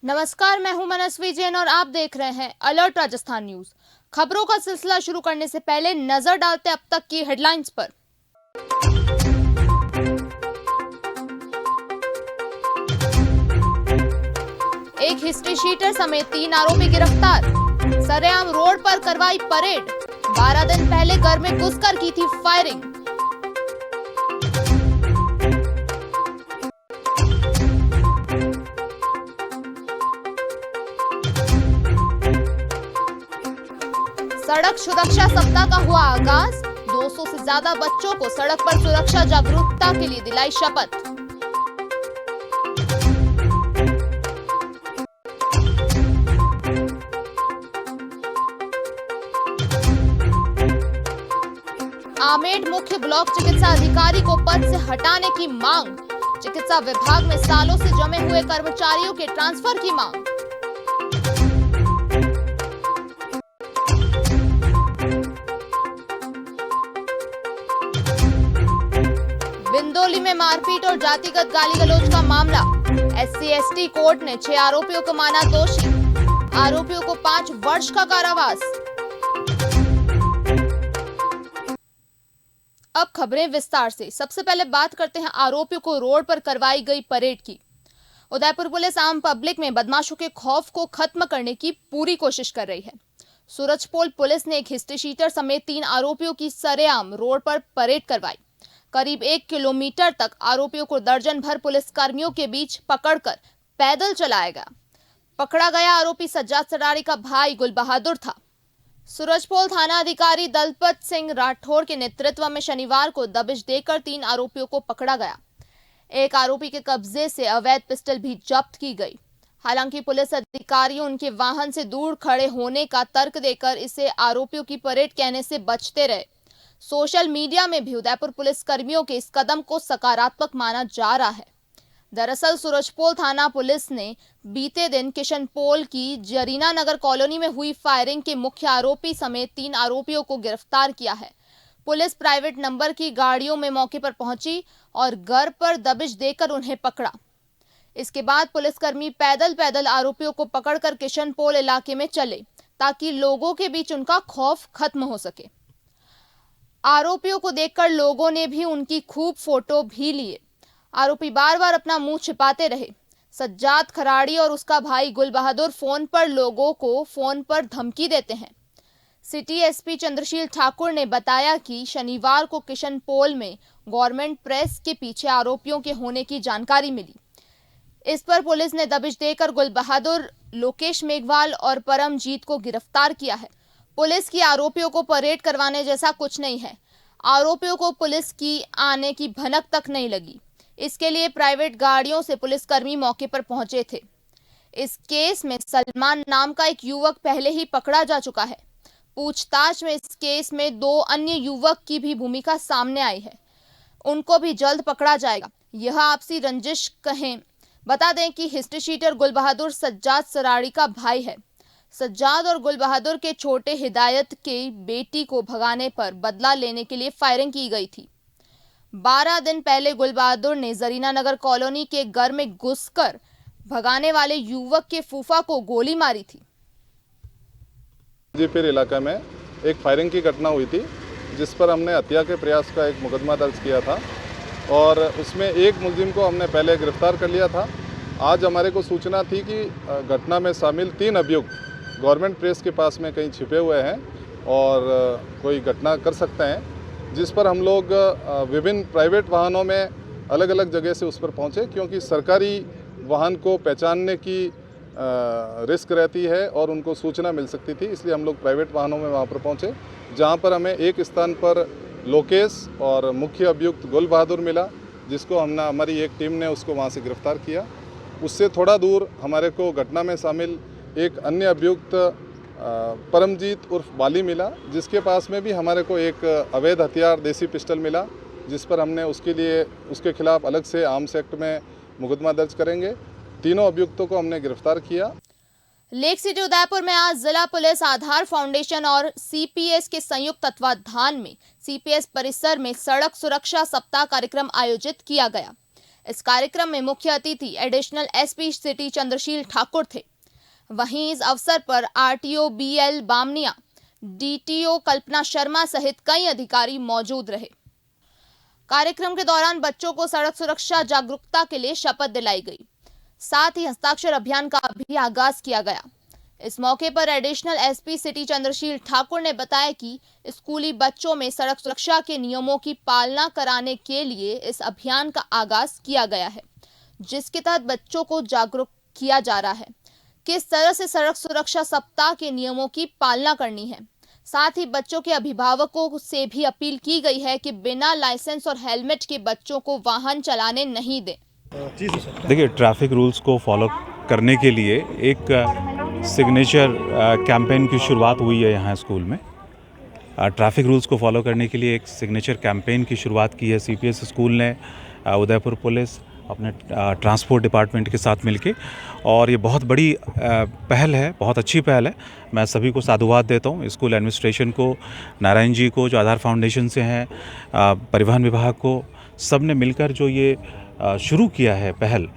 नमस्कार, मैं हूं मनस्वी जैन और आप देख रहे हैं अलर्ट राजस्थान न्यूज। खबरों का सिलसिला शुरू करने से पहले नजर डालते हैं अब तक की हेडलाइंस पर। एक हिस्ट्री शीटर समेत 3 आरोपी गिरफ्तार। सरेआम रोड पर करवाई परेड। 12 दिन पहले घर में घुसकर की थी फायरिंग। सड़क सुरक्षा सप्ताह का हुआ आगाज। 200 से ज्यादा बच्चों को सड़क पर सुरक्षा जागरूकता के लिए दिलाई शपथ। आमेड मुख्य ब्लॉक चिकित्सा अधिकारी को पद से हटाने की मांग। चिकित्सा विभाग में सालों से जमे हुए कर्मचारियों के ट्रांसफर की मांग। बिंदोली में मारपीट और जातिगत गाली गलौज का मामला। SC/ST कोर्ट ने 6 आरोपियों को माना दोषी। आरोपियों को 5 वर्ष का कारावास। अब खबरें विस्तार से। सबसे पहले बात करते हैं आरोपियों को रोड पर करवाई गई परेड की। उदयपुर पुलिस आम पब्लिक में बदमाशों के खौफ को खत्म करने की पूरी कोशिश कर रही है। सूरजपोल पुलिस ने एक हिस्ट्री शीटर समेत 3 आरोपियों की सरेआम रोड पर परेड करवाई। करीब 1 किलोमीटर तक आरोपियों को दर्जन भर पुलिस कर्मियों के बीच पकड़कर पैदल चलाया गया। पकड़ा गया आरोपी सज्जाद सरारी का भाई गुल बहादुर था। सूरजपोल थाना अधिकारी दलपत सिंह राठौर के नेतृत्व में शनिवार को दबिश देकर 3 आरोपियों को पकड़ा गया। एक आरोपी के कब्जे से अवैध पिस्टल भी जब्त की गई। हालांकि पुलिस अधिकारियों उनके वाहन से दूर खड़े होने का तर्क देकर इसे आरोपियों की परेड कहने से बचते रहे। सोशल मीडिया में भी उदयपुर पुलिस कर्मियों के इस कदम को सकारात्मक माना जा रहा है। दरअसल सूरजपोल थाना पुलिस ने बीते दिन किशनपोल की जरीना नगर कॉलोनी में हुई फायरिंग के मुख्य आरोपी समेत 3 आरोपियों को गिरफ्तार किया है। पुलिस प्राइवेट नंबर की गाड़ियों में मौके पर पहुंची और घर पर दबिश देकर उन्हें पकड़ा। इसके बाद पुलिसकर्मी पैदल आरोपियों को पकड़कर किशनपोल इलाके में चले ताकि लोगों के बीच उनका खौफ खत्म हो सके। आरोपियों को देखकर लोगों ने भी उनकी खूब फोटो भी लिए। आरोपी बार बार अपना मुंह छिपाते रहे। सज्जाद खराड़ी और उसका भाई गुल बहादुर फोन पर लोगों को फोन पर धमकी देते हैं। सिटी SP चंद्रशील ठाकुर ने बताया कि शनिवार को किशनपोल में गवर्नमेंट प्रेस के पीछे आरोपियों के होने की जानकारी मिली। इस पर पुलिस ने दबिश देकर गुल बहादुर, लोकेश मेघवाल और परमजीत को गिरफ्तार किया है। पुलिस की आरोपियों को परेड करवाने जैसा कुछ नहीं है। आरोपियों को पुलिस की आने की भनक तक नहीं लगी। इसके लिए प्राइवेट गाड़ियों से पुलिसकर्मी मौके पर पहुंचे थे। इस केस में सलमान नाम का एक युवक पहले ही पकड़ा जा चुका है। पूछताछ में इस केस में 2 अन्य युवक की भी भूमिका सामने आई है। उनको भी जल्द पकड़ा जाएगा। यह आपसी रंजिश कहें। बता दें कि हिस्ट्री शीटर गुल बहादुर सज्जाद सरारी का भाई है। सज्जाद और गुल बहादुर के छोटे हिदायत के बेटी को भगाने पर बदला लेने के लिए फायरिंग की गई थी। 12 दिन पहले गुल बहादुर ने जरीना नगर कॉलोनी के घर में घुसकर भगाने वाले युवक के फूफा को गोली मारी थी। जीपीर इलाका में एक फायरिंग की घटना हुई थी जिस पर हमने हत्या के प्रयास का एक मुकदमा दर्ज किया था और उसमें एक मुलजिम को हमने पहले गिरफ्तार कर लिया था। आज हमारे को सूचना थी कि घटना में शामिल 3 अभियुक्त गवर्नमेंट प्रेस के पास में कहीं छिपे हुए हैं और कोई घटना कर सकते हैं, जिस पर हम लोग विभिन्न प्राइवेट वाहनों में अलग अलग जगह से उस पर पहुंचे, क्योंकि सरकारी वाहन को पहचानने की रिस्क रहती है और उनको सूचना मिल सकती थी। इसलिए हम लोग प्राइवेट वाहनों में वहां पर पहुंचे, जहां पर हमें एक स्थान पर लोकेश और मुख्य अभियुक्त गुल बहादुर मिला, जिसको हमारी एक टीम ने उसको वहां से गिरफ्तार किया। उससे थोड़ा दूर हमारे को घटना में शामिल एक अन्य अभियुक्त परमजीत उर्फ बाली मिला, जिसके पास में भी हमारे को एक अवैध हथियार देसी पिस्टल मिला, जिस पर हमने उसके खिलाफ अलग से आर्म्स एक्ट में मुकदमा दर्ज करेंगे। तीनों अभियुक्तों को हमने गिरफ्तार किया। लेक सिटी उदयपुर में आज जिला पुलिस आधार फाउंडेशन और CPS के संयुक्त तत्वाधान में CPS परिसर में सड़क सुरक्षा सप्ताह कार्यक्रम आयोजित किया गया। इस कार्यक्रम में मुख्य अतिथि additional SP city Chandrasheel Thakur थे। वहीं इस अवसर पर RTO BL Bamania, DTO Kalpana Sharma सहित कई अधिकारी मौजूद रहे। कार्यक्रम के दौरान बच्चों को सड़क सुरक्षा जागरूकता के लिए शपथ दिलाई गई। साथ ही हस्ताक्षर अभियान का भी आगाज किया गया। इस मौके पर additional SP city Chandrasheel Thakur ने बताया कि स्कूली बच्चों में सड़क सुरक्षा के नियमों की पालना कराने के लिए इस अभियान का आगाज किया गया है, जिसके तहत बच्चों को जागरूक किया जा रहा है किस तरह से सड़क सुरक्षा सप्ताह के नियमों की पालना करनी है। साथ ही बच्चों के अभिभावकों से भी अपील की गई है कि बिना लाइसेंस और हेलमेट के बच्चों को वाहन चलाने नहीं दें। देखिए, ट्रैफिक रूल्स को फॉलो करने के लिए एक सिग्नेचर कैंपेन की शुरुआत हुई है यहाँ स्कूल में। ट्रैफिक रूल्स को फॉलो करने के लिए एक सिग्नेचर कैंपेन की शुरुआत की है सीपीएस स्कूल ने, उदयपुर पुलिस अपने ट्रांसपोर्ट डिपार्टमेंट के साथ मिलके, और ये बहुत बड़ी पहल है, बहुत अच्छी पहल है। मैं सभी को साधुवाद देता हूँ, स्कूल एडमिनिस्ट्रेशन को, नारायण जी को जो आधार फाउंडेशन से हैं, परिवहन विभाग को, सब ने मिलकर जो ये शुरू किया है पहल।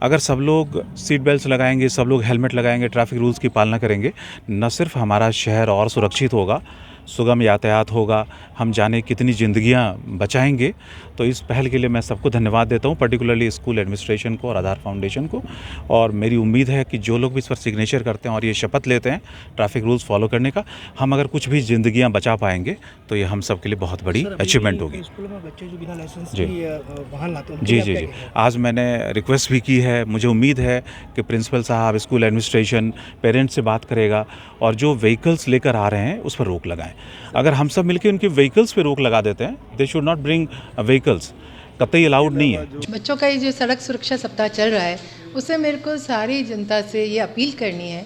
अगर सब लोग सीट बेल्ट लगाएंगे, सब लोग हेलमेट लगाएंगे, ट्रैफिक रूल्स की पालना करेंगे, न सिर्फ हमारा शहर और सुरक्षित होगा, सुगम यातायात होगा, हम जाने कितनी ज़िंदगियां बचाएंगे। तो इस पहल के लिए मैं सबको धन्यवाद देता हूं, पर्टिकुलरली स्कूल एडमिनिस्ट्रेशन को और आधार फाउंडेशन को। और मेरी उम्मीद है कि जो लोग भी इस पर सिग्नेचर करते हैं और ये शपथ लेते हैं ट्रैफिक रूल्स फॉलो करने का, हम अगर कुछ भी ज़िंदगियां बचा पाएंगे तो ये हम सब के लिए बहुत बड़ी अचीवमेंट होगी। स्कूलों में बच्चे जो बिना लाइसेंस जी। वाहन लाते हैं, जी, आज मैंने रिक्वेस्ट भी की है। मुझे उम्मीद है कि प्रिंसिपल साहब, स्कूल एडमिनिस्ट्रेशन, पेरेंट्स से बात करेगा और जो व्हीकल्स लेकर आ रहे हैं उस पर रोक लगाएं। अगर हम सब मिलकर उनके व्हीकल्स पे रोक लगा देते हैं, they should not bring vehicles, कतई अलाउड नहीं है। बच्चों का ये जो सड़क सुरक्षा सप्ताह चल रहा है, उससे मेरे को सारी जनता से ये अपील करनी है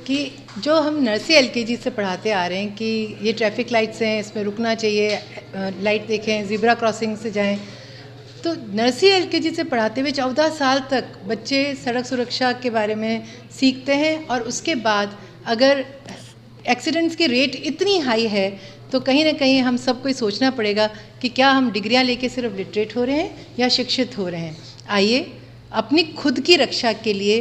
कि जो हम नर्सरी एलकेजी से पढ़ाते आ रहे हैं कि ये ट्रैफिक लाइट्स हैं, इसमें रुकना चाहिए, लाइट देखें, ज़ीब्रा क्रॉसिंग से जाएं, तो नर्सरी एलकेजी से पढ़ाते हुए 14 साल तक बच्चे सड़क सुरक्षा के बारे में सीखते हैं। और उसके बाद अगर एक्सीडेंट्स की रेट इतनी हाई है तो कहीं ना कहीं हम सबको सोचना पड़ेगा कि क्या हम डिग्रियां लेके सिर्फ लिटरेट हो रहे हैं या शिक्षित हो रहे हैं। आइए अपनी खुद की रक्षा के लिए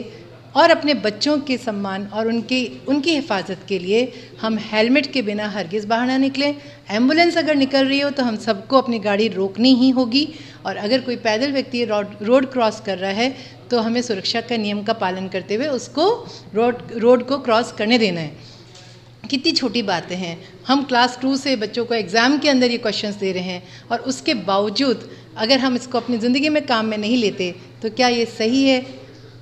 और अपने बच्चों के सम्मान और उनकी हिफाजत के लिए हम हेलमेट के बिना हरगिज़ बाहर ना निकलें। एम्बुलेंस अगर निकल रही हो तो हम सबको अपनी गाड़ी रोकनी ही होगी, और अगर कोई पैदल व्यक्ति रोड क्रॉस कर रहा है तो हमें सुरक्षा का नियम का पालन करते हुए उसको रोड को क्रॉस करने देना है। कितनी छोटी बातें हैं, हम क्लास 2 से बच्चों को एग्ज़ाम के अंदर ये क्वेश्चंस दे रहे हैं, और उसके बावजूद अगर हम इसको अपनी ज़िंदगी में काम में नहीं लेते तो क्या ये सही है?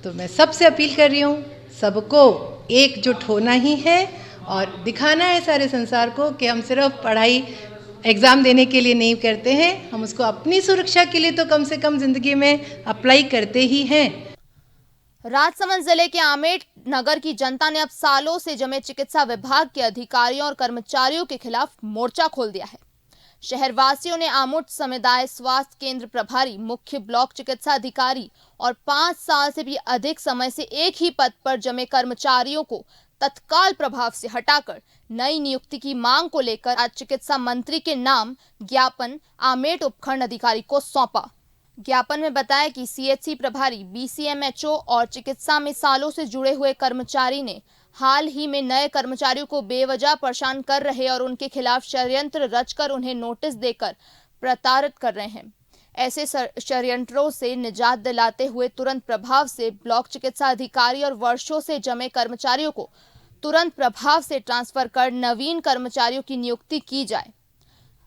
तो मैं सबसे अपील कर रही हूँ, सबको एकजुट होना ही है और दिखाना है सारे संसार को कि हम सिर्फ पढ़ाई एग्ज़ाम देने के लिए नहीं करते हैं, हम उसको अपनी सुरक्षा के लिए तो कम से कम ज़िंदगी में अप्लाई करते ही हैं। राजसमंद जिले के आमेट नगर की जनता ने अब सालों से जमे चिकित्सा विभाग के अधिकारियों और कर्मचारियों के खिलाफ मोर्चा खोल दिया है। शहरवासियों ने आमुट समुदाय स्वास्थ्य केंद्र प्रभारी, मुख्य ब्लॉक चिकित्सा अधिकारी और 5 साल से भी अधिक समय से एक ही पद पर जमे कर्मचारियों को तत्काल प्रभाव से हटाकर नई नियुक्ति की मांग को लेकर आज चिकित्सा मंत्री के नाम ज्ञापन आमेट उपखंड अधिकारी को सौंपा। ज्ञापन में बताया कि सीएचसी प्रभारी, बीसीएमएचओ और चिकित्सा में सालों से जुड़े हुए कर्मचारी ने हाल ही में नए कर्मचारियों को बेवजह परेशान कर रहे और उनके खिलाफ षड्यंत्र रचकर उन्हें नोटिस देकर प्रताड़ित कर रहे हैं। ऐसे षड्यंत्रों से निजात दिलाते हुए तुरंत प्रभाव से ब्लॉक चिकित्सा अधिकारी और वर्षों से जमे कर्मचारियों को तुरंत प्रभाव से ट्रांसफर कर नवीन कर्मचारियों की नियुक्ति की जाए।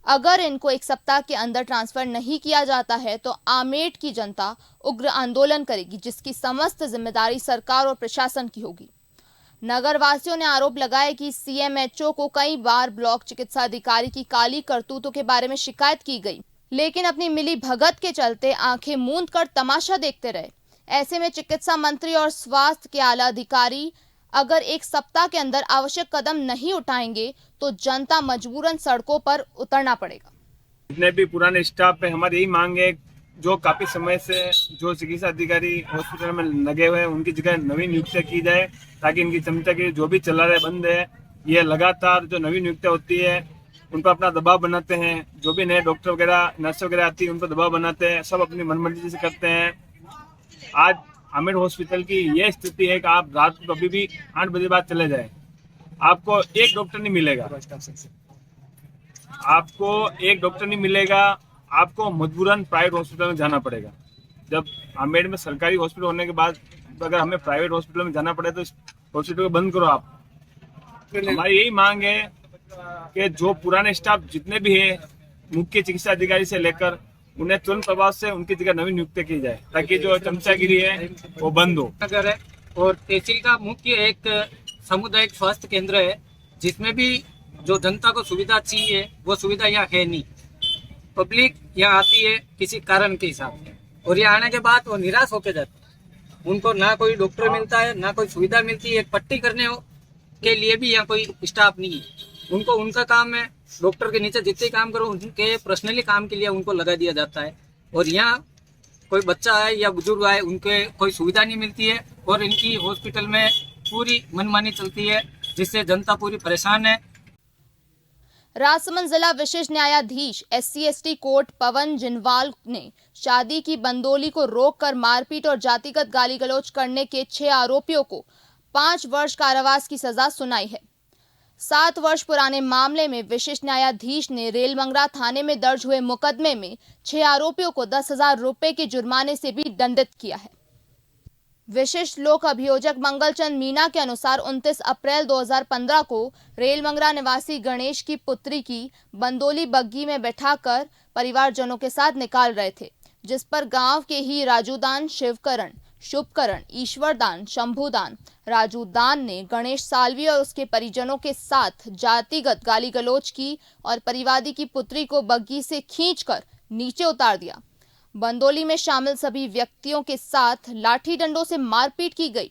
अगर इनको 1 सप्ताह के अंदर ट्रांसफर नहीं किया जाता है तो आमेट की जनता उग्र आंदोलन करेगी, जिसकी समस्त जिम्मेदारी सरकार और प्रशासन की होगी। नगरवासियों ने आरोप लगाया कि सीएमएचओ को कई बार ब्लॉक चिकित्सा अधिकारी की काली करतूतों के बारे में शिकायत की गई, लेकिन अपनी मिली भगत के चलते आंखें मूंद कर तमाशा देखते रहे। ऐसे में चिकित्सा मंत्री और स्वास्थ्य के आला अधिकारी अगर 1 सप्ताह के अंदर आवश्यक कदम नहीं उठाएंगे तो जनता मजबूरन सड़कों पर उतरना पड़ेगा। जितने भी पुराने स्टाफ पे हमारी यही मांग है, जो काफी समय से जो चिकित्सा अधिकारी हॉस्पिटल में लगे हुए हैं उनकी जगह नवीन नियुक्तियां की जाए, ताकि इनकी क्षमता के जो भी चला रहे बंद है, ये लगातार जो नवीन नियुक्तियां होती है उन पर अपना दबाव बनाते हैं। जो भी नए डॉक्टर वगैरह, नर्स वगैरह आती है उन पर दबाव बनाते हैं, सब अपनी मनमर्जी से करते हैं। आज आमिर हॉस्पिटल की ये स्थिति है कि आप रात को कभी भी 8 बजे बाद चले जाए, आपको एक डॉक्टर नहीं मिलेगा, आपको मजबूरन प्राइवेट हॉस्पिटल में जाना पड़ेगा। जब आमेर में सरकारी हॉस्पिटल होने के बाद अगर हमें प्राइवेट हॉस्पिटल में जाना पड़े तो इस हॉस्पिटल को बंद करो आप। हमारी यही मांग है कि जो पुराने स्टाफ जितने भी है, मुख्य चिकित्सा अधिकारी से लेकर, उन्हें तुरंत प्रभाव से उनकी जगह नवी नियुक्ति की जाए ताकि जो चमचागिरी है वो बंद हो। नगर है और तहसील का मुख्य एक सामुदायिक स्वास्थ्य केंद्र है, जिसमें भी जो जनता को सुविधा चाहिए वो सुविधा यहाँ है नहीं। पब्लिक यहाँ आती है किसी कारण के हिसाब से, और यहाँ आने के बाद वो निराश होकर जाते हैं। उनको ना कोई डॉक्टर मिलता है, ना कोई सुविधा मिलती है। एक पट्टी करने के लिए भी यहाँ कोई स्टाफ नहीं है। उनको उनका काम है, डॉक्टर के नीचे जितने काम करो उनके पर्सनली काम के लिए उनको लगा दिया जाता है। और यहाँ कोई बच्चा है या बुजुर्ग आए, उनके कोई सुविधा नहीं मिलती है और इनकी हॉस्पिटल में पूरी मनमानी चलती है, जिससे जनता पूरी परेशान है। राजसमंद जिला विशेष न्यायाधीश SC/ST कोर्ट पवन जिनवाल ने शादी की बंदोली को रोककर मारपीट और जातिगत गाली गलौज करने के 6 आरोपियों को 5 वर्ष कारावास की सजा सुनाई है। 7 वर्ष पुराने मामले में विशिष्ट न्यायाधीश ने रेलमंगरा थाने में दर्ज हुए मुकदमे में 6 आरोपियों को 10,000 रुपए के जुर्माने से भी दंडित किया है। विशिष्ट लोक अभियोजक मंगलचंद मीना के अनुसार 29 अप्रैल 2015 को रेलमंगरा निवासी गणेश की पुत्री की बंदोली बग्गी में बैठाकर परिवारजनों के साथ निकाल रहे थे, जिस पर गांव के ही राजूदान, शिवकरण, शुभकरण, ईश्वरदान, शंभुदान, राजूदान ने गणेश सालवी और उसके परिजनों के साथ जातिगत गाली गलौज की और परिवादी की पुत्री को बग्गी से खींचकर नीचे उतार दिया। बंदोली में शामिल सभी व्यक्तियों के साथ लाठी डंडों से मारपीट की गई,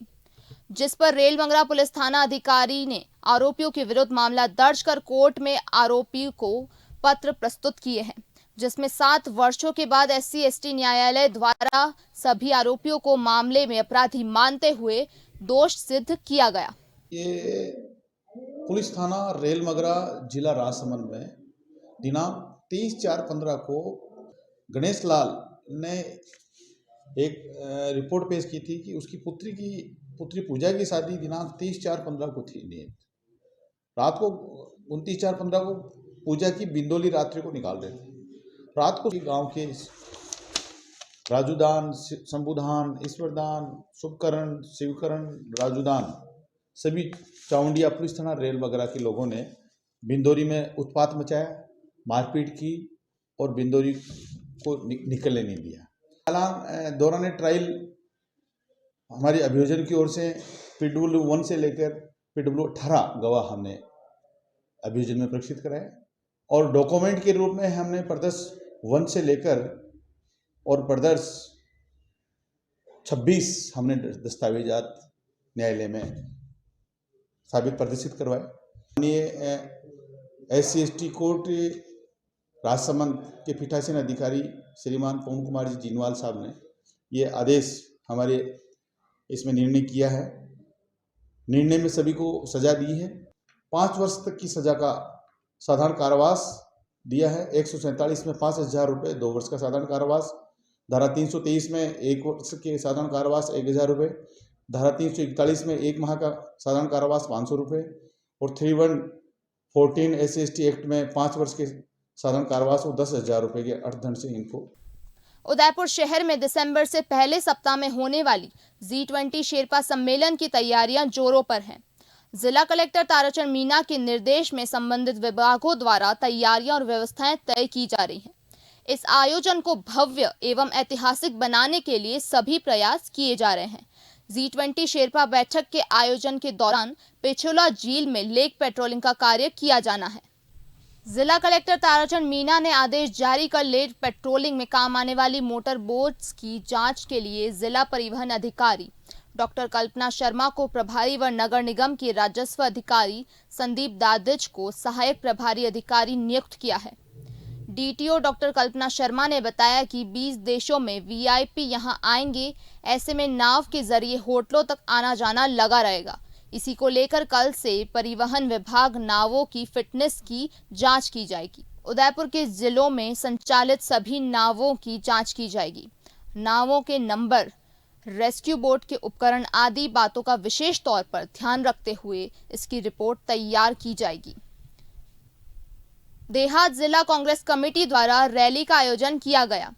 जिस पर रेलमंगरा पुलिस थाना अधिकारी ने आरोपियों के विरुद्ध मामला दर्ज कर कोर्ट में आरोपी को पत्र प्रस्तुत किए हैं, जिसमें 7 वर्षों के बाद SC/ST न्यायालय द्वारा सभी आरोपियों को मामले में अपराधी मानते हुए दोष सिद्ध किया गया। ये पुलिस थाना रेलमंगरा जिला राजसमंद में दिनांक 23/4/15 को गणेश लाल ने एक रिपोर्ट पेश की थी कि उसकी पुत्री पूजा की शादी दिनांक 23/4/15 को थी। रात को 29/4/15 को पूजा की बिंदोली रात्रि को निकाल रहे थे। रात को गांव के राजूदान, शंभुदान, ईश्वरदान, शुभकरण, शिवकरण, राजूदान सभी चाउंडिया पुलिस थाना रेलमंगरा के लोगों ने बिंदोरी में उत्पात मचाया, मारपीट की और बिंदोरी को निकलने नहीं दिया। दौरान ट्रायल हमारी अभियोजन की ओर से PW1 से लेकर PW18 गवाह हमने अभियोजन में प्रेषित कराए और डॉक्यूमेंट के रूप में हमने प्रदर्श 1 से लेकर और प्रदर्श 26 हमने दस्तावेजात न्यायालय में साबित प्रदर्शित करवाए। ये SC/ST कोर्ट राजसमंद के पीठासीन अधिकारी श्रीमान पवन कुमार जी जिनवाल साहब ने ये आदेश हमारे इसमें निर्णय किया है। निर्णय में सभी को सजा दी है। 5 वर्ष तक की सजा का साधारण कारावास दिया है। 147 में 5,000 रुपये, 2 वर्ष का साधारण कारावास। धारा 323 में 1 वर्ष के साधारण कारावास 1,000 रुपये। धारा 341 में 1 माह का साधारण कारावास 500 रुपये और 3114 SC/ST एक्ट में 5 वर्ष के साधारण कारावास को 10,000 रुपये के अर्थदंड से इनको। उदयपुर शहर में दिसंबर से पहले सप्ताह में होने वाली G20 शेरपा सम्मेलन की तैयारियां जोरों पर हैं। जिला कलेक्टर ताराचंद मीना के निर्देश में संबंधित विभागों द्वारा तैयारियां और व्यवस्थाएं तय की जा रही हैं। इस आयोजन को भव्य एवं ऐतिहासिक बनाने के लिए सभी प्रयास किए जा रहे हैं। G20 शेरपा बैठक के आयोजन के दौरान पिछोला झील में लेक पेट्रोलिंग का कार्य किया जाना है। जिला कलेक्टर ताराचंद मीना ने आदेश जारी कर लेक पेट्रोलिंग में काम आने वाली मोटर बोट्स की जांच के लिए जिला परिवहन अधिकारी डॉक्टर कल्पना शर्मा को प्रभारी व नगर निगम के राजस्व अधिकारी संदीप दादिज को सहायक प्रभारी अधिकारी नियुक्त किया है। DTO डॉक्टर कल्पना शर्मा ने बताया कि 20 देशों में VIP यहां आएंगे, ऐसे में नाव के जरिए होटलों तक आना जाना लगा रहेगा। इसी को लेकर कल से परिवहन विभाग नावों की फिटनेस की जांच की जाएगी। उदयपुर के जिलों में संचालित सभी नावों की जांच की जाएगी। नावों के नंबर, रेस्क्यू बोट के उपकरण आदि बातों का विशेष तौर पर ध्यान रखते हुए इसकी रिपोर्ट तैयार की जाएगी। देहात जिला कांग्रेस कमेटी द्वारा रैली का आयोजन किया गया।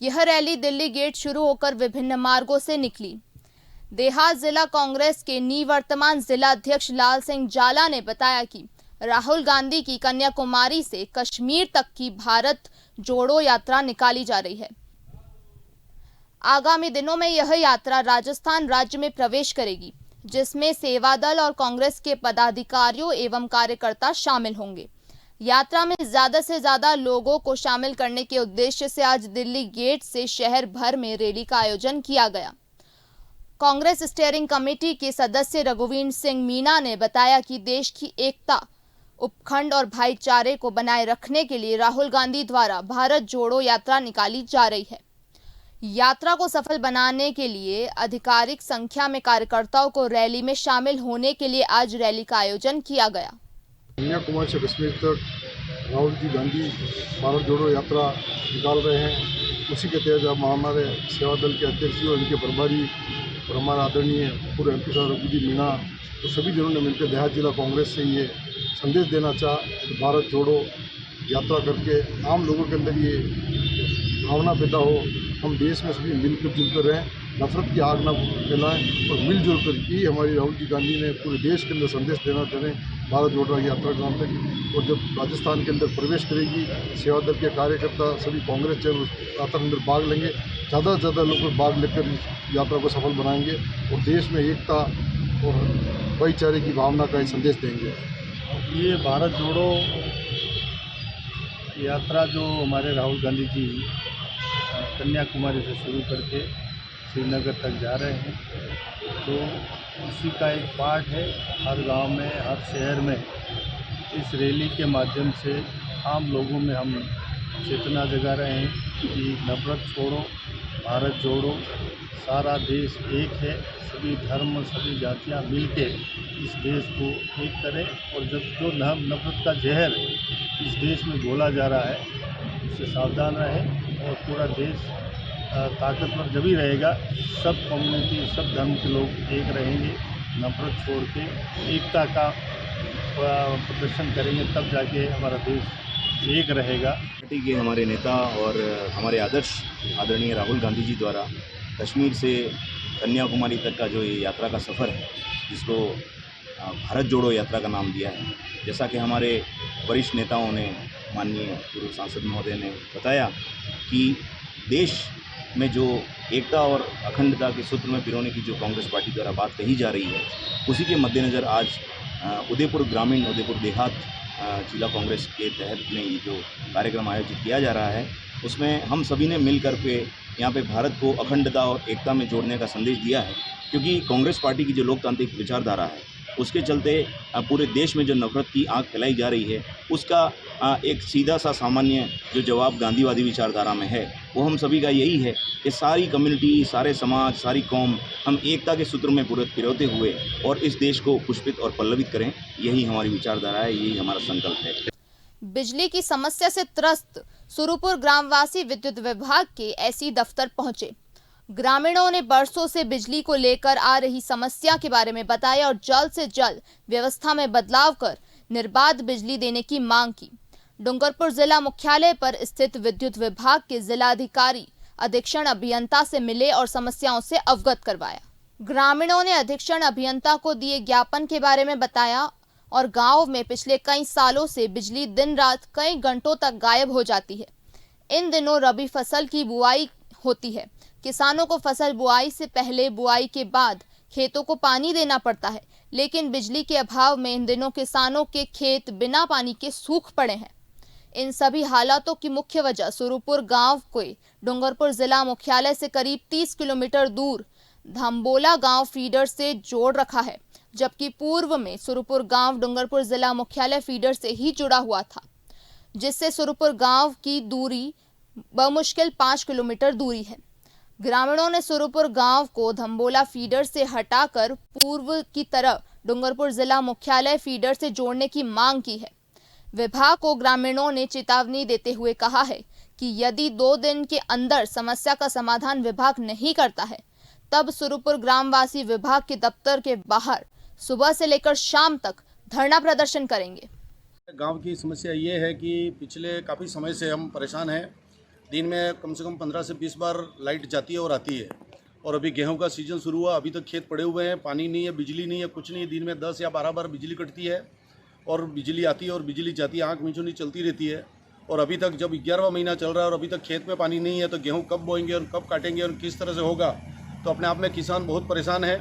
यह रैली दिल्ली गेट शुरू होकर विभिन्न मार्गों से निकली। देहात जिला कांग्रेस के निवर्तमान जिला अध्यक्ष लाल सिंह जाला ने बताया कि राहुल गांधी की कन्याकुमारी से कश्मीर तक की भारत जोड़ो यात्रा निकाली जा रही है। आगामी दिनों में यह यात्रा राजस्थान राज्य में प्रवेश करेगी, जिसमें सेवा दल और कांग्रेस के पदाधिकारियों एवं कार्यकर्ता शामिल होंगे। यात्रा में ज्यादा से ज्यादा लोगों को शामिल करने के उद्देश्य से आज दिल्ली गेट से शहर भर में रैली का आयोजन किया गया। कांग्रेस स्टीयरिंग कमेटी के सदस्य रघुवीर सिंह मीना ने बताया कि देश की एकता, उपखंड और भाईचारे को बनाए रखने के लिए राहुल गांधी द्वारा भारत जोड़ो यात्रा निकाली जा रही है। यात्रा को सफल बनाने के लिए आधिकारिक संख्या में कार्यकर्ताओं को रैली में शामिल होने के लिए आज रैली का आयोजन किया गया। कन्याकुमारी से कश्मीर तक राहुल जी गांधी भारत जोड़ो यात्रा निकाल रहे हैं। उसी के तहत हम हमारे सेवा दल के अध्यक्ष जी और इनके प्रभारी और हमारा आदरणीय पूर्व MP साहब रघुवीर मिना, तो सभी जनों ने मिलकर देहात जिला कांग्रेस से ये संदेश देना चाहा कि भारत जोड़ो यात्रा करके आम लोगों के अंदर ये भावना पैदा हो, हम देश में सभी मिलकर जुलकर रहें, नफरत की आग ना फैलाएं और मिलजुल कर ये हमारी राहुल जी गांधी ने पूरे देश के अंदर संदेश देना चाह रहे हैं भारत जोड़ो यात्रा के नाम तक। और जब राजस्थान के अंदर प्रवेश करेगी, सेवा दल के कार्यकर्ता सभी कांग्रेस जन यात्रा के अंदर भाग लेंगे, ज़्यादा से ज़्यादा लोग भाग लेकर इस यात्रा को सफल बनाएंगे और देश में एकता और भाईचारे की भावना का संदेश देंगे। ये भारत जोड़ो यात्रा जो हमारे राहुल गांधी जी कन्याकुमारी से शुरू करके श्रीनगर तक जा रहे हैं, तो उसी का एक पार्ट है। हर गांव में, हर शहर में इस रैली के माध्यम से आम लोगों में हम चेतना जगा रहे हैं कि नफरत छोड़ो, भारत जोड़ो, सारा देश एक है, सभी धर्म सभी जातियां मिलके इस देश को एक करें और जब जो नफरत का जहर इस देश में घोला जा रहा है उससे सावधान रहें और पूरा देश ताकतवर जब ही रहेगा, सब कम्युनिटी सब धर्म के लोग एक रहेंगे, नफरत छोड़ के एकता का प्रदर्शन करेंगे, तब जाके हमारा देश एक रहेगा। पार्टी के हमारे नेता और हमारे आदर्श आदरणीय राहुल गांधी जी द्वारा कश्मीर से कन्याकुमारी तक का जो ये यात्रा का सफ़र है, जिसको भारत जोड़ो यात्रा का नाम दिया है, जैसा कि हमारे वरिष्ठ नेताओं ने, माननीय पूर्व सांसद महोदय ने बताया कि देश में जो एकता और अखंडता के सूत्र में पिरोने की जो कांग्रेस पार्टी द्वारा बात कही जा रही है, उसी के मद्देनज़र आज उदयपुर ग्रामीण, उदयपुर देहात जिला कांग्रेस के तहत में ये जो कार्यक्रम आयोजित किया जा रहा है, उसमें हम सभी ने मिलकर के यहाँ पे भारत को अखंडता और एकता में जोड़ने का संदेश दिया है। क्योंकि कांग्रेस पार्टी की जो लोकतांत्रिक विचारधारा है, उसके चलते पूरे देश में जो नफरत की आग फैलाई जा रही है, उसका एक सीधा सा सामान्य जो जवाब गांधीवादी विचारधारा में है, वो हम सभी का यही है कि सारी कम्युनिटी, सारे समाज, सारी कौम हम एकता के सूत्र में पिरोते हुए और इस देश को पुष्पित और पल्लवित करें। यही हमारी विचारधारा है, यही हमारा संकल्प है। बिजली की समस्या से त्रस्त सुरुपुर ग्रामवासी विद्युत विभाग के SE दफ्तर पहुंचे। ग्रामीणों ने बरसों से बिजली को लेकर आ रही समस्या के बारे में बताया और जल्द से जल्द व्यवस्था में बदलाव कर निर्बाध बिजली देने की मांग की। डूंगरपुर जिला मुख्यालय पर स्थित विद्युत विभाग के जिलाधिकारी अधीक्षण अभियंता से मिले और समस्याओं से अवगत करवाया। ग्रामीणों ने अधीक्षण अभियंता को दिए ज्ञापन के बारे में बताया और गांव में पिछले कई सालों से बिजली दिन रात कई घंटों तक गायब हो जाती है। इन दिनों रबी फसल की बुआई होती है। किसानों को फसल बुआई से पहले, बुआई के बाद खेतों को पानी देना पड़ता है, लेकिन बिजली के अभाव में इन दिनों किसानों के खेत बिना पानी के सूख पड़े हैं। इन सभी हालातों की मुख्य वजह सुरुपुर गांव को डूंगरपुर जिला मुख्यालय से करीब 30 किलोमीटर दूर धम्बोला गांव फीडर से जोड़ रखा है, जबकि पूर्व में सुरुपुर गांव डूंगरपुर जिला मुख्यालय फीडर से ही जुड़ा हुआ था, जिससे सुरुपुर गांव की दूरी बमुश्किल 5 किलोमीटर दूरी है। ग्रामीणों ने सुरुपुर गांव को धम्बोला फीडर से हटाकर पूर्व की तरह डूंगरपुर जिला मुख्यालय फीडर से जोड़ने की मांग की है। विभाग को ग्रामीणों ने चेतावनी देते हुए कहा है कि यदि 2 दिन के अंदर समस्या का समाधान विभाग नहीं करता है तब सुरुपुर ग्रामवासी विभाग के दफ्तर के बाहर सुबह से लेकर शाम तक धरना प्रदर्शन करेंगे। गांव की समस्या ये है कि पिछले काफ़ी समय से हम परेशान हैं। दिन में कम से कम 15 से 20 बार लाइट जाती है और आती है, और अभी गेहूं का सीज़न शुरू हुआ, अभी तक खेत पड़े हुए हैं, पानी नहीं है, बिजली नहीं है, कुछ नहीं है। दिन में 10 या 12 बार बिजली कटती है और बिजली आती है और बिजली जाती है, आँख मिचौनी चलती रहती है। और अभी तक जब 11वां महीना चल रहा है और अभी तक खेत में पानी नहीं है, तो गेहूँ कब बोएंगे और कब काटेंगे और किस तरह से होगा, तो अपने आप में किसान बहुत परेशान है।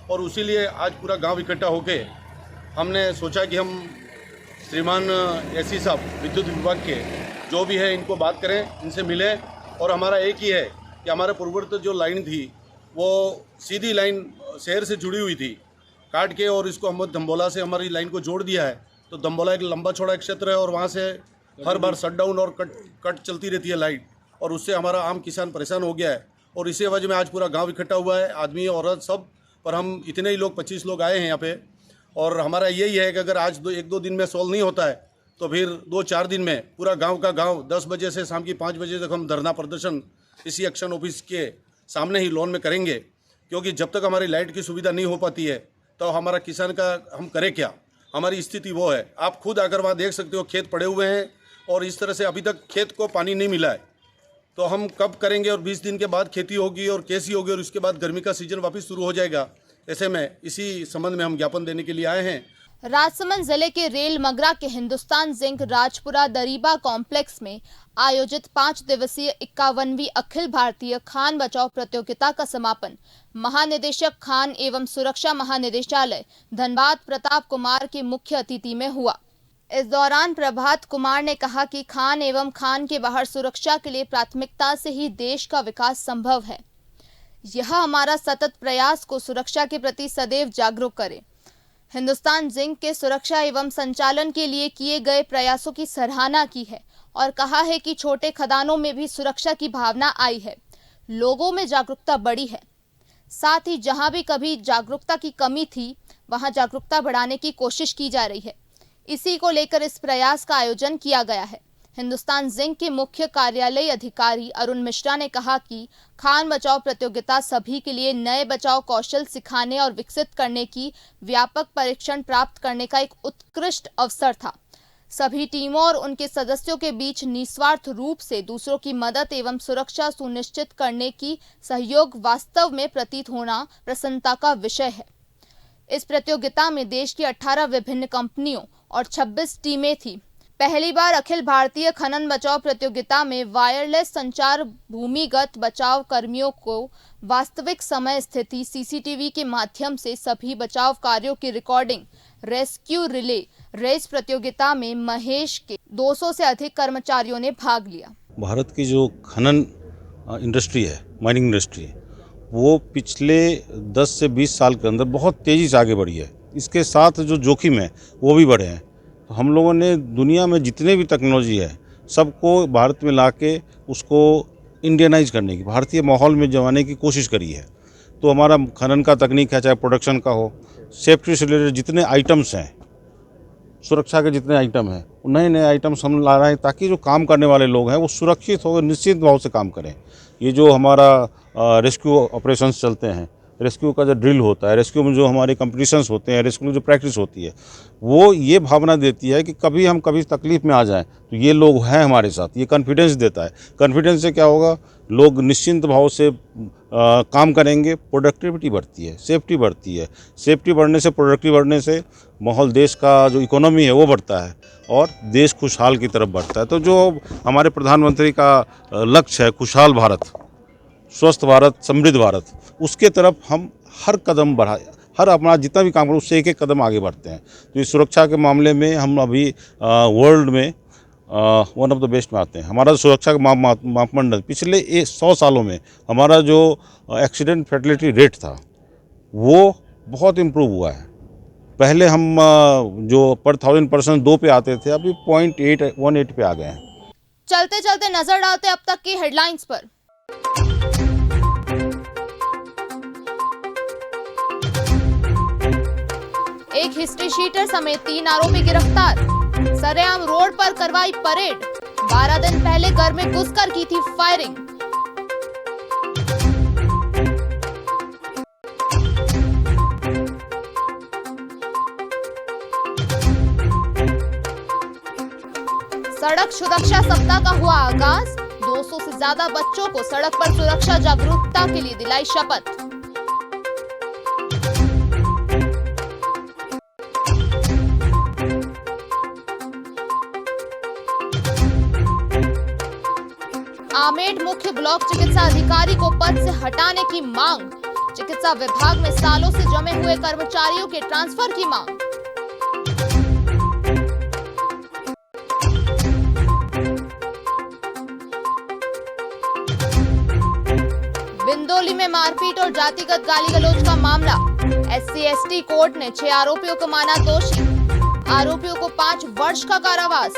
और उसीलिए आज पूरा गाँव इकट्ठा होकर हमने सोचा कि हम श्रीमान एसी साहब विद्युत विभाग के जो भी है इनको बात करें, इनसे मिलें। और हमारा एक ही है कि हमारे पूर्ववर्ती जो लाइन थी वो सीधी लाइन शहर से जुड़ी हुई थी, काट के और इसको हम दम्बोला से हमारी लाइन को जोड़ दिया है। तो दम्बोला एक लंबा चौड़ा क्षेत्र है और वहाँ से हर बार शटडाउन और कट चलती रहती है लाइट, और उससे हमारा आम किसान परेशान हो गया है। और इसी वजह में आज पूरा गाँव इकट्ठा हुआ है, आदमी औरत सब, पर हम इतने ही लोग 25 लोग आए हैं यहाँ पे। और हमारा यही है कि अगर आज 1-2 दिन में सॉल्व नहीं होता है तो फिर 2-4 दिन में पूरा गांव का गांव 10 बजे से शाम की 5 बजे तक हम धरना प्रदर्शन इसी एक्शन ऑफिस के सामने ही लॉन में करेंगे। क्योंकि जब तक हमारी लाइट की सुविधा नहीं हो पाती है तो हमारा किसान का हम करें क्या, हमारी स्थिति वो है। आप खुद आकर वहाँ देख सकते हो, खेत पड़े हुए हैं और इस तरह से अभी तक खेत को पानी नहीं मिला है। तो हम कब करेंगे और 20 दिन के बाद खेती होगी और कैसी होगी, और उसके बाद गर्मी का सीजन वापस शुरू हो जाएगा। ऐसे में इसी संबंध में हम ज्ञापन देने के लिए आए हैं। राजसमंद जिले के रेल मगरा के हिंदुस्तान जिंक राजपुरा दरीबा कॉम्प्लेक्स में आयोजित 5 दिवसीय 51वीं अखिल भारतीय खान बचाओ प्रतियोगिता का समापन महानिदेशक खान एवं सुरक्षा महानिदेशालय धनबाद प्रताप कुमार के मुख्य अतिथि में हुआ। इस दौरान प्रभात कुमार ने कहा कि खान एवं खान के बाहर सुरक्षा के लिए प्राथमिकता से ही देश का विकास संभव है। यह हमारा सतत प्रयास को सुरक्षा के प्रति सदैव जागरूक करे। हिंदुस्तान जिंक के सुरक्षा एवं संचालन के लिए किए गए प्रयासों की सराहना की है और कहा है कि छोटे खदानों में भी सुरक्षा की भावना आई है, लोगों में जागरूकता बढ़ी है। साथ ही जहां भी कभी जागरूकता की कमी थी वहां जागरूकता बढ़ाने की कोशिश की जा रही है। इसी को लेकर इस प्रयास का आयोजन किया गया है। हिंदुस्तान जिंक के मुख्य कार्यालय अधिकारी अरुण मिश्रा ने कहा कि खान बचाओ प्रतियोगिता सभी के लिए नए बचाव कौशल सिखाने और विकसित करने की व्यापक परीक्षण प्राप्त करने का एक उत्कृष्ट अवसर था। सभी टीमों और उनके सदस्यों के बीच निस्वार्थ रूप से दूसरों की मदद एवं सुरक्षा सुनिश्चित करने की सहयोग वास्तव में प्रतीत होना प्रसन्नता का विषय है। इस प्रतियोगिता में देश की 18 विभिन्न कंपनियों और 26 टीमें थी। पहली बार अखिल भारतीय खनन बचाव प्रतियोगिता में वायरलेस संचार भूमिगत बचाव कर्मियों को वास्तविक समय स्थिति सीसीटीवी के माध्यम से सभी बचाव कार्यों की रिकॉर्डिंग रेस्क्यू रिले रेस प्रतियोगिता में महेश के 200 से अधिक कर्मचारियों ने भाग लिया। भारत की जो खनन इंडस्ट्री है, माइनिंग इंडस्ट्री है, वो पिछले 10 से 20 साल के अंदर बहुत तेज़ी से आगे बढ़ी है। इसके साथ जो जोखिम है वो भी बढ़े हैं। तो हम लोगों ने दुनिया में जितने भी टेक्नोलॉजी है सबको भारत में लाके उसको इंडियनाइज करने की, भारतीय माहौल में जमाने की कोशिश करी है। तो हमारा खनन का तकनीक है, चाहे प्रोडक्शन का हो, सेफ्टी से रिलेटेड जितने आइटम्स हैं, सुरक्षा के जितने आइटम हैं, नए नए आइटम्स हम ला रहे हैं ताकि जो काम करने वाले लोग हैं वो सुरक्षित हो, निश्चित भाव से काम करें। ये जो हमारा रेस्क्यू ऑपरेशंस चलते हैं, रेस्क्यू का जो ड्रिल होता है, रेस्क्यू में जो हमारे कंपटीशंस होते हैं, रेस्क्यू में जो प्रैक्टिस होती है, वो ये भावना देती है कि कभी हम कभी तकलीफ में आ जाएं तो ये लोग हैं हमारे साथ। ये कॉन्फिडेंस देता है। कॉन्फिडेंस से क्या होगा, लोग निश्चिंत भाव से काम करेंगे, प्रोडक्टिविटी बढ़ती है, सेफ्टी बढ़ती है। सेफ्टी बढ़ने से, प्रोडक्टिविटी बढ़ने से माहौल, देश का जो इकोनॉमी है वो बढ़ता है और देश खुशहाल की तरफ बढ़ता है। तो जो हमारे प्रधानमंत्री का लक्ष्य है, खुशहाल भारत, स्वस्थ भारत, समृद्ध भारत, उसके तरफ हम हर कदम बढ़ा, हर अपना जितना भी काम करें उससे एक एक कदम आगे बढ़ते हैं। तो इस सुरक्षा के मामले में हम अभी वर्ल्ड में वन ऑफ द बेस्ट में आते हैं। हमारा सुरक्षा का मापदंड पिछले 100 सालों में हमारा जो एक्सीडेंट फैटेलिटी रेट था वो बहुत इम्प्रूव हुआ है। पहले हम जो पर 1000 पर्सन 2 पे आते थे, अभी 0.818 पे आ गए हैं। चलते चलते नजर डालते अब तक की हेडलाइंस पर। एक हिस्ट्री शीटर समेत 3 आरोपी गिरफ्तार। सरेआम रोड पर करवाई परेड। 12 दिन पहले घर में घुसकर की थी फायरिंग। सड़क सुरक्षा सप्ताह का हुआ आगाज। 200 से ज्यादा बच्चों को सड़क पर सुरक्षा जागरूकता के लिए दिलाई शपथ। आमेड मुख्य ब्लॉक चिकित्सा अधिकारी को पद से हटाने की मांग। चिकित्सा विभाग में सालों से जमे हुए कर्मचारियों के ट्रांसफर की मांग। बिंदोली में मारपीट और जातिगत गाली गलौज का मामला। SC/ST कोर्ट ने 6 आरोपियों को माना दोषी। आरोपियों को 5 वर्ष का कारावास।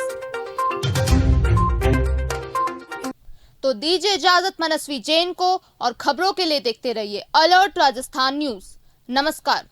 तो दीजिए इजाजत मनस्वी जैन को, और खबरों के लिए देखते रहिए अलर्ट राजस्थान न्यूज। नमस्कार।